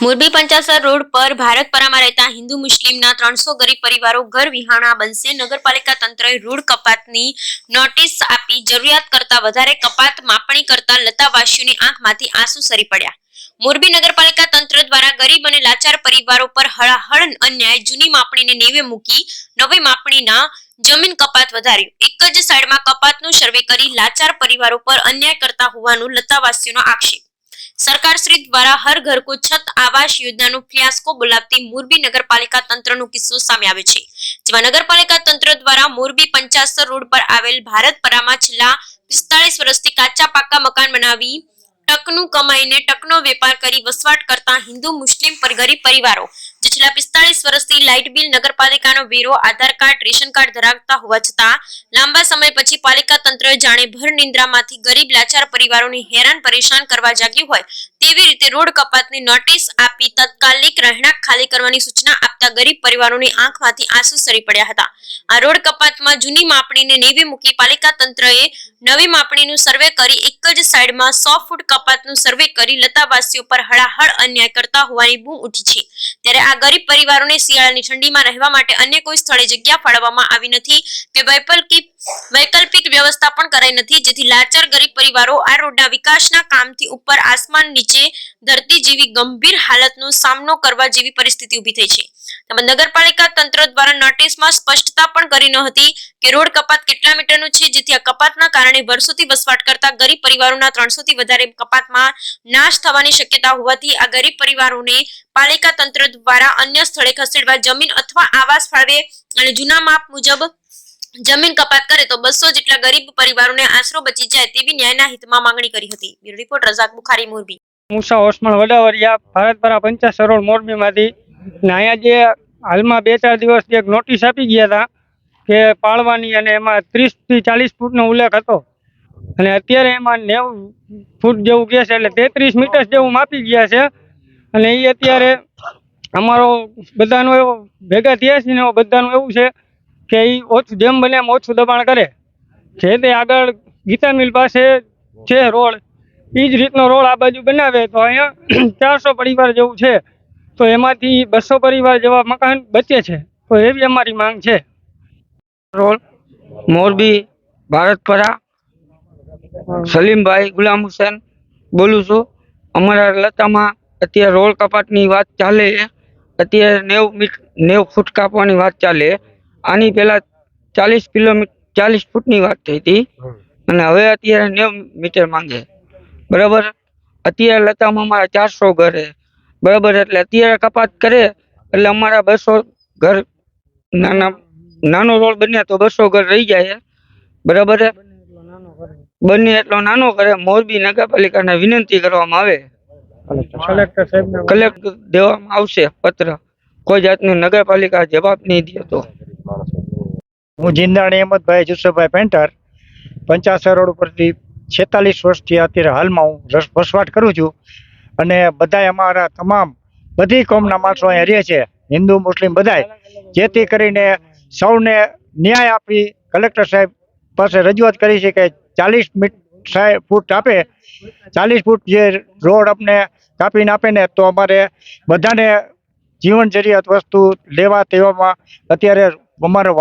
Morbi Panchasar road પર ભારતપરામાં રહેતા હિન્દુ મુસ્લિમના 300 ગરીબ પરિવારો ઘર વિહાણા બનશે. નગરપાલિકા તંત્રએ રોડ કપાતની નોટિસ આપી જરૂરિયાત કરતા વધારે કપાત માપણી કરતા લતાવાસીઓની આંખમાંથી આંસુ સરી પડ્યા. મોરબી નગરપાલિકા તંત્ર દ્વારા ગરીબ અને લાચાર પરિવારો પર હળહળ અન્યાય. જૂની માપણીને નેવે મૂકી નવી માપણીના જમીન કપાત વધાર્યું. એક જ સાઈડમાં કપાતનું સર્વે કરી લાચાર પરિવારો પર અન્યાય કરતા હોવાનું લતાવાસીઓનો આક્ષેપ. સરકાર શ્રી દ્વારા હર ઘર કો છત આવાસ યોજનાનો ફિયાસ્કો બોલાવતી મોરબી નગરપાલિકા તંત્રનો કિસ્સો સામે આવ્યો છે, જેમાં નગરપાલિકા તંત્ર દ્વારા મોરબી પંચાસર રોડ પર આવેલ ભારતપરામાં છેલ્લા 45 વર્ષથી કાચા પાકા મકાન બનાવી ટકનું કમાઈને ટકનો વેપાર કરી વસવાટ કરતા હિન્દુ મુસ્લિમ ગરીબ પરિવારો જે છેલ્લા 45 વર્ષથી લાઇટ બિલ, નગરપાલિકાનો વેરો, આધાર કાર્ડ, રેશન કાર્ડ ધરાવતા હોવા છતાં લાંબા સમય પછી પાલિકા તંત્ર જાણે ભર નિંદ્રામાંથી ગરીબ લાચાર પરિવારોને હેરાન પરેશાન કરવા જાગ્યું હોય તેવી રીતે રોડ કપાતની નોટિસ આપી તાત્કાલિક રહેણાંક ખાલી કરવાની સૂચના આપતા ગરીબ પરિવારોની આંખમાંથી આંસુ સરી પડ્યા હતા. આ રોડ કપાતમાં જૂની માપણીને નેવે મૂકી પાલિકા તંત્રએ નવી માપણીનું સર્વે કરી એક જ સાઈડમાં 100 ફૂટ કપાતનું સર્વે કરી લતાવાસીઓ પર હળાહળ અન્યાય કરતા હોવાની બૂમ ઉઠી છે. ત્યારે આ ગરીબ પરિવારોને શિયાળાની ઠંડીમાં રહેવા માટે અન્ય કોઈ સ્થળે જગ્યા ફાળવવામાં આવી નથી કે વૈકલ્પિક વ્યવસ્થા પણ કરાઈ નથી, જેથી લાચાર ગરીબ પરિવારો આ રોડના વિકાસના કામથી ઉપર આસમાન નીચે ધરતી જેવી ગંભીર હાલતનો સામનો કરવા જેવી પરિસ્થિતિ ઊભી થઈ છે. તેમજ નગરપાલિકા તંત્ર દ્વારા નોટિસમાં સ્પષ્ટતા પણ કરી ન હતી કે રોડ કપાત કેટલા મીટરનું છે, જેથી આ કપાતના કારણે વર્ષોથી વસવાટ કરતા ગરીબ પરિવારોના 300 થી વધારે કપાતમાં નાશ થવાની શક્યતા હોવાથી આ ગરીબ પરિવારોને પાલિકા તંત્ર દ્વારા અન્ય સ્થળે ખસેડવા જમીન અથવા આવાસ ફાળવે અને જૂના માપ મુજબ જમીન કપાત કરે તો 200 જેટલા ગરીબ પરિવારોને આશરો બચી જાય તેવી ન્યાયના હિતમાં માંગણી કરી હતી. Bureau report Razak Bukhari, Morbi. Musa Osman Vadavariya, Bharatpara Panchasar road, મોરબીમાંથી. અહીંયા જે હાલમાં 2-4 દિવસથી એક નોટિસ આપી ગયા હતા કે પાળવાની, અને એમાં 30 થી 40 ફૂટનો ઉલ્લેખ હતો અને અત્યારે એમાં 90 ફૂટ જેવું કહે છે, એટલે 33 મીટર જેવું માપી ગયા છે. અને એ અત્યારે અમારો બધાનો એવો ભેગા થયા છે ને બધાનું એવું છે કે એ ઓછું જેમ બને એમ ઓછું દબાણ કરે. જે તે આગળ ગીતા મિલ પાસે છે રોડ, એ જ રીતનો રોડ આ બાજુ બનાવે તો અહીંયા 400 પરિવાર જેવું છે, તો એમાંથી 200 પરિવાર જેવા મકાન બચે છે. તો એવી અમારી માંગ છે. રોડ મોરબી ભારતપરા, સલીમભાઈ ગુલામ હુસેન બોલું છું. અમારા લતામાં અત્યારે રોડ કપાટની વાત ચાલે, અત્યારે 90 ફૂટ કાપવાની વાત ચાલે. આની પહેલા 40 ફૂટની વાત થઈ હતી અને હવે અત્યારે 90 મીટર માંગે. બરાબર, અત્યારે લતામાં અમારા 400 ઘર છે. બરાબર, એટલે અત્યારે કપાત કરે એટલે અમારા 200 ઘર, નાનો રોડ બન્યા તો 200 ઘર રહી જાય. બરાબર, બને એટલો નાનો કરે. મોરબી નગરપાલિકાને વિનંતી કરવામાં આવે, કલેક્ટર દેવામાં આવશે પત્ર. કોઈ જાતનું નગરપાલિકા જવાબ નહીં દે તો. હું જિંદાણી અહેમદભાઈ જુસુફભાઈ પેન્ટર, પંચાસર રોડ ઉપરથી 46 વર્ષથી અત્યારે હાલમાં હું વસવાટ કરું છું. અને બધાય અમારા તમામ બધી કોમના માણસો અહીંયા રહે છે, હિન્દુ મુસ્લિમ બધાય. જેથી કરીને સૌને ન્યાય આપી કલેક્ટર સાહેબ પાસે રજૂઆત કરી છે કે 40 ફૂટ આપે, 40 ફૂટ જે રોડ અમને કાપીને આપે ને તો અમારે બધાને જીવન જરૂરિયાત વસ્તુ લેવા તેવામાં અત્યારે અમારે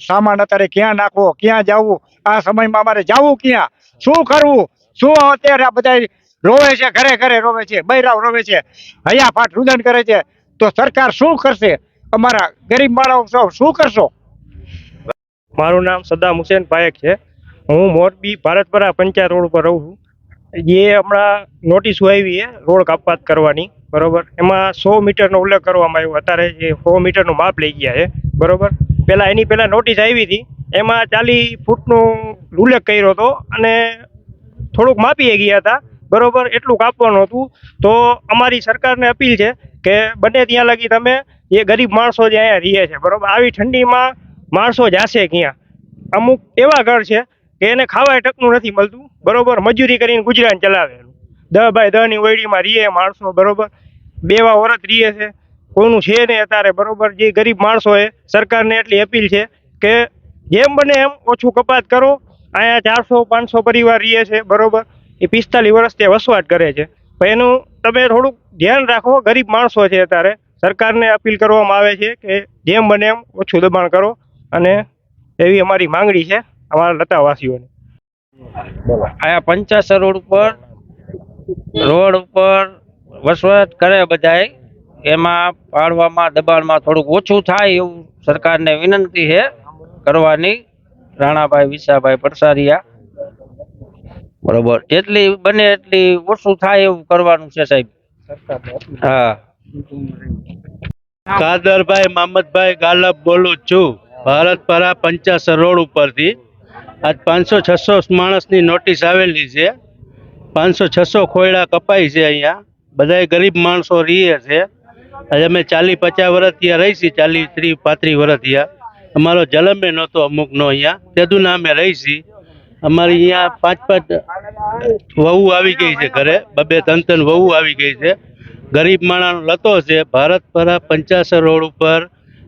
સામાન અત્યારે ક્યાં નાખવો, ક્યાં જવું, આ સમયમાં અમારે જવું ક્યાં, શું કરવું, શું અત્યારે આ બધા રોવે છે, ઘરે ઘરે રોવે છે, બૈરાવ રોવે છે, હૈયાફાટ રુદન કરે છે. તો સરકાર શું કરશે? અમારા ગરીબ માણસો શું કરશો? મારું નામ સદ્દામ હુસેન પાયક છે. હું મોરબી ભારતપરા પંચાયત રોડ ઉપર રહું છું. જે હમણાં નોટિસો આવી છે રોડ કપાત કરવાની, બરોબર, એમાં 100 મીટરનો ઉલ્લેખ કરવામાં આવ્યો. અત્યારે જે 100 મીટરનું માપ લઈ ગયા છે, બરોબર. એની પહેલા નોટિસ આવી હતી, એમાં 40 ફૂટનો ઉલ્લેખ કર્યો હતો અને થોડુંક માપી ગયા હતા, બરોબર, એટલું કાપવાનું હતું. તો અમારી સરકારને અપીલ છે કે બને ત્યાં લગી તમે એ ગરીબ માણસો જે અહીંયા રહે છે, બરોબર, આવી ઠંડીમાં માણસો જાશે ક્યાં? અમુક એવા ઘર છે કે એને ખાવાય ટકનું નથી મળતું, બરોબર, મજૂરી કરીને ગુજરાન ચલાવે. 10 બાય 10 ની ઓયડીમાં રહીએ માણસો, બરોબર, બેવા વરત રહીએ છે, કોઈનું છે નહીં અત્યારે, બરોબર. જે ગરીબ માણસો એ સરકારને એટલી અપીલ છે કે જેમ બને એમ ઓછું કપાત કરો. અહીંયા 400-500 પરિવાર રહીએ છે, બરોબર, એ 45 વર્ષથી વસવાટ કરે છે. એનું તમે થોડુંક ધ્યાન રાખો, ગરીબ માણસો છે. અત્યારે સરકારને અપીલ કરવામાં આવે છે કે જેમ બને એમ ઓછું દબાણ કરો, અને એવી અમારી માંગણી છે અમારા લતાવાસીઓને. આયા પંચાસર રોડ ઉપર વસવાટ કરે બધાય, એમાં પાડવામાં દબાણમાં થોડુંક ઓછું થાય એવું સરકારને વિનંતી છે કરવાની. રાણાભાઈ વિસાભાઈ પરસારિયા, બરોબર, જેટલી બને એટલી ઓછું થાય એવું કરવાનું છે સાહેબ. હા, કાદરભાઈ મામદભાઈ ગાલબ બોલું છું, ભારતપરા 50 રોડ ઉપરથી. આજ 500-600 માણસની નોટિસ આવેલી છે. 500-600 ખોયડા કપાઈ છે. અહીંયા બધાય ગરીબ માણસો રહીએ છે. આજે અમે 40-50 વર્ષ ત્યાં રહી છીએ, 40-30-35 વર્ષ ત્યાં. અમારો જલમે નહોતો અમુકનો અહીંયા, તેદુના અમે રહી છીએ. અમારી અહીંયા 5-5 વહુ આવી ગઈ છે ઘરે, 2-3 વહુ આવી ગઈ છે. ગરીબ માણસનો લતો છે. ભારતપરા 50 રોડ ઉપર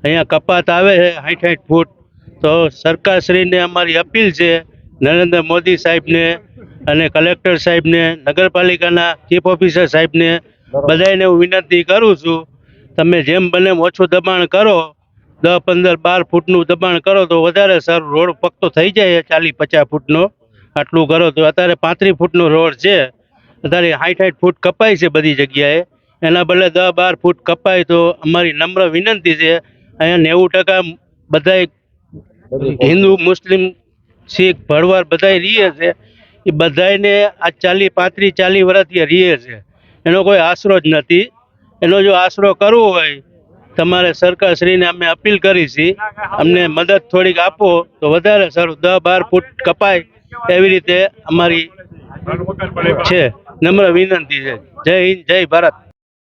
અહીંયા કપાત આવે છે 60-60 ફૂટ. તો સરકારશ્રીને અમારી અપીલ છે, નરેન્દ્ર મોદી સાહેબને અને કલેક્ટર સાહેબને, નગરપાલિકાના ચીફ ઓફિસર સાહેબને, બધાને હું વિનંતી કરું છું, તમે જેમ બને એમ ઓછું દબાણ કરો, 10-15-12 ફૂટનું દબાણ કરો તો વધારે સારું. રોડ પક્કો થઈ જાય 40-50 ફૂટનો, આટલું કરો તો. અત્યારે 35 ફૂટનો રોડ છે, અત્યારે 60-60 ફૂટ કપાય છે બધી જગ્યાએ. એના બદલે 10-12 ફૂટ કપાય તો અમારી નમ્ર વિનંતી છે. અહીંયા 90% બધાય હિન્દુ, મુસ્લિમ, શીખ, ભરવાડ બધાય રહીએ છે. એ બધાને આ 35-40 વર્ષથી રહીએ છે. એનો કોઈ આશરો જ નથી. એનો જો આશરો કરવો હોય, તમારે સરકારશ્રીને અમે અપીલ કરી છે, અમને મદદ થોડીક આપો તો વધારે સારું. 10-12 ફૂટ કપાય એવી રીતે અમારી છે, નમ્ર વિનંતી છે. જય હિન્દ, જય ભારત.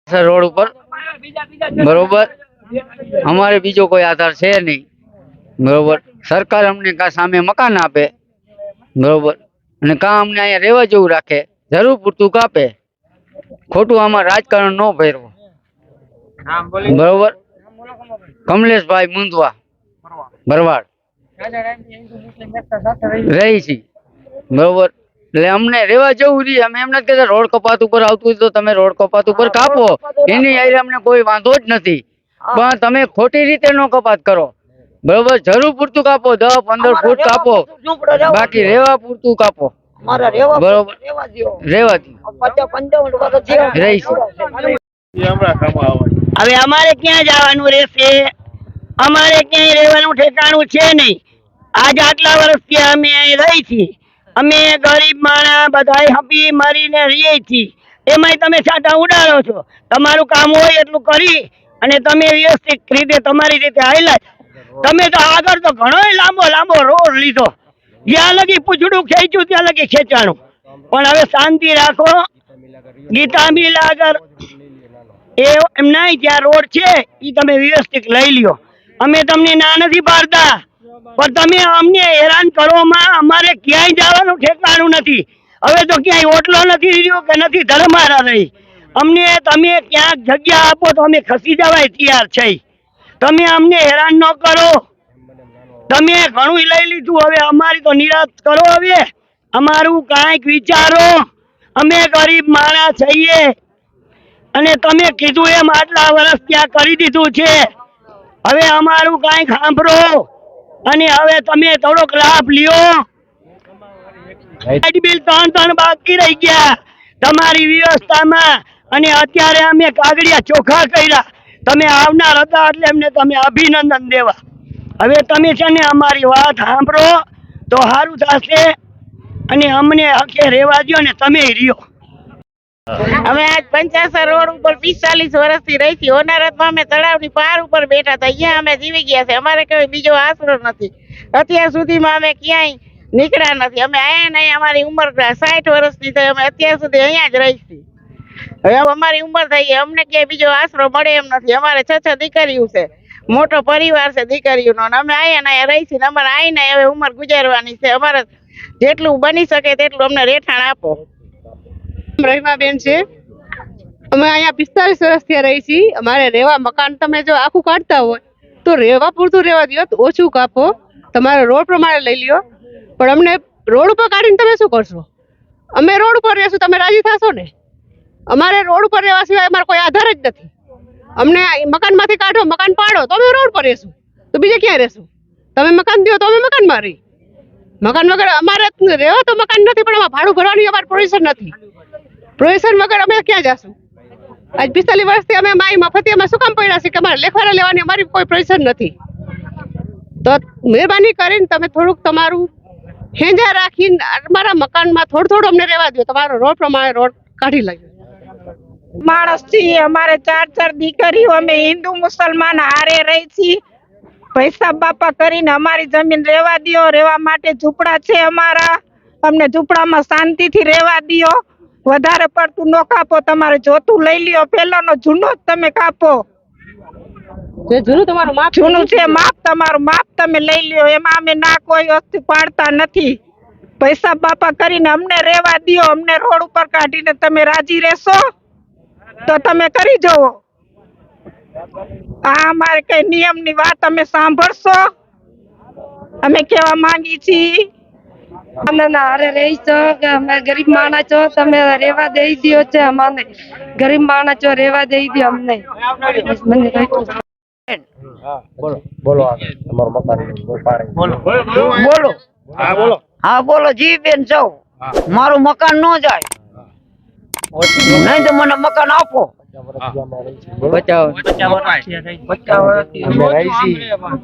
રોડ ઉપર બરોબર, અમારે બીજો કોઈ આધાર છે નહીં. બરોબર, સરકાર અમને કાં સામે મકાન આપે, બરોબર, અને કાં અમને અહીંયા રહેવા જેવું રાખે, જરૂર પૂરતું કાપે. ખોટું આમાં રાજકારણ ન ભેરવો. બરોબર, કમલેશભાઈ મુંદવા, ભરવાડ રહી છે. બરોબર, એટલે અમને રહેવા જેવું રહી. અમે એમ નથી કહેતા રોડ કપાત ઉપર આવતું હોય તો તમે રોડ કપાત ઉપર કાપો, એની હારે અમને કોઈ વાંધો જ નથી. પણ તમે ખોટી રીતે નો કપાત કરો. બરોબર, જરૂર પૂરતું કાપો, 10-15 ફૂટ કાપો, બાકી રહેવા પૂરતું કાપો. બરોબર, રહેવા રહી છે. હવે અમારે ક્યાં જવાનું રહેશે? અમારે ક્યાંય રહેવાનું ઠેકાણું છે નહીં. આજ આટલા વર્ષથી અમે અહીં રહી છીએ. અમે ગરીબ માણસ બધાય હપી મરીને રહીએ છીએ. એમાંય તમે છાંટા ઉડાડો છો. તમારું કામ હોય એટલું કરી અને તમે વ્યવસ્થિત રીતે તમારી રીતે હાલ્યા છો. તમે તો આગળ તો ઘણો લાંબો રોડ લીધો, જ્યાં લગી પૂછડું ખેંચ્યું ત્યાં લગી ખેંચાણું. પણ હવે શાંતિ રાખો. ગીતા મિલ આગળ એમ નહીં, જ્યાં રોડ છે એ તમે વ્યવસ્થિત લઈ લ્યો. અમે તમને ના નથી પાડતા, પણ તમે અમને હેરાન કરવામાં અમારે ક્યાંય જવાનું ઠેકાણું નથી. હવે તો ક્યાંય ઓટલો નથી રહ્યો કે નથી ધર્મારા રહી. અમને તમે ક્યાંક જગ્યા આપો તો અમે ખસી જવાય તૈયાર છે. તમે અમને હેરાન ન કરો. તમે ઘણું લઈ લીધું, હવે અમારી તો નિરાશ કરો. હવે અમારું કાંઈક વિચારો. અમે ગરીબ માણસ છીએ અને તમે કીધું એમ આટલા વર્ષ ત્યાં કરી દીધું છે. હવે અમારું કાંઈક સાંભળો અને હવે તમે થોડોક લાભ લ્યો. બિલ 3 બાકી રહી ગયા તમારી વ્યવસ્થામાં, અને અત્યારે અમે કાગળિયા ચોખ્ખા કર્યા. તમે આવનાર હતા એટલે એમને તમે અભિનંદન દેવા. હવે તમે છે ને અમારી વાત સાંભળો તો સારું થશે, અને અમને હકે રહેવા દો ને તમે રહ્યો. અમે આજ 50 રોડ ઉપર 45 વર્ષથી રહી છીએ. હોનારતમાં અમે તળાવની પાર ઉપર બેઠા હતા, અહીંયા અમે જીવી ગયા છે. અમારે કોઈ બીજો આશરો નથી. અત્યાર સુધીમાં અમે ક્યાંય નીકળ્યા નથી. અમે અહીંયા નહીં, અમારી ઉંમર 60 વર્ષની થઈ, અમે અત્યાર સુધી અહીંયા જ રહી છીએ. હવે અમારી ઉંમર થઈ ગઈ, અમને ક્યાંય બીજો આશરો મળે એમ નથી. અમારે 6 દીકરીઓ છે, મોટો પરિવાર છે દીકરીઓનો, અને અમે અહીંયા રહી છીએ. અમારે આવીને હવે ઉંમર ગુજારવાની છે. અમારે જેટલું બની શકે તેટલું અમને રહેઠાણ આપો. રહીમાબેન છે. અમે અહીંયા 45 વર્ષથી રહી છીએ. અમારે રહેવા મકાન તમે જો આખું કાઢતા હોય તો રહેવા પૂરતું રહેવા દો, તો ઓછું કાપો, તમારે રોડ પ્રમાણે લઈ લ્યો. પણ અમને રોડ ઉપર કાઢીને તમે શું કરશો? અમે રોડ ઉપર રહેશું, તમે રાજી થશો ને? અમારે રોડ ઉપર રહેવા સિવાય અમારે કોઈ આધાર જ નથી. અમને મકાનમાંથી કાઢો, મકાન પાડો તો અમે રોડ પર રહેશું, તો બીજે ક્યાં રહેશું? તમે મકાન દો તો અમે મકાનમાં રહી. મકાન વગર અમારે રહેવા તો મકાન નથી, પણ આમાં ભાડું ભરવાની અમારે પ્રોવિઝન નથી. પ્રોવિઝન વગર અમે ક્યાં જશું? આજ 45 વર્ષથી અમે માઈ મફતિયામાં શું કામ પડ્યા છે કે અમારે લેખવાના લેવાની અમારી કોઈ પ્રોવિઝન નથી. તો મહેરબાની કરીને તમે થોડુંક તમારું હેંજા રાખીને અમારા મકાનમાં થોડું અમને રહેવા દો. તમારો રોડ પ્રમાણે રોડ કાઢી લઈએ. માણસ છીએ અમારે 4 દીકરીઓ, અમે હિન્દુ મુસલમાન હારે રહી છીએ. પૈસા બાપા કરીને અમારી જમીન રહેવા દ્યો. રહેવા માટે ઝૂંપડા છે અમારા, અમને ઝૂંપડામાં શાંતિથી રહેવા દ્યો. વધારે પડતું ન કાપો, તમારે જોતું લઈ લ્યો. પેલાનો જૂનો જ તમે કાપો, જે જૂનું તમારું માપ જૂનું છે માપ, તમારું માપ તમે લઈ લ્યો. એમાં અમે ના કોઈ વસ્તુ પાડતા નથી. પૈસા બાપા કરીને અમને રહેવા દ્યો. અમને રોડ ઉપર કાઢીને તમે રાજી રહેશો તો તમે કરી જવો. આ અમારે કઈ નિયમની વાત અમે સાંભળશો? અમે કેવા માંગી છીએ. હારે રહી છો કે અમે ગરીબ માણસ છો, તમે રેવા દઈ દો છે. અમને ગરીબ માણસ છો, રેવા દઈ દો અમને. બોલો આગળ તમારું મકાન બોલો. હા બોલો જીબેન છો. મારું મકાન ન જાય, નહીં તો મને મકાન આપો. 50 વર્ષથી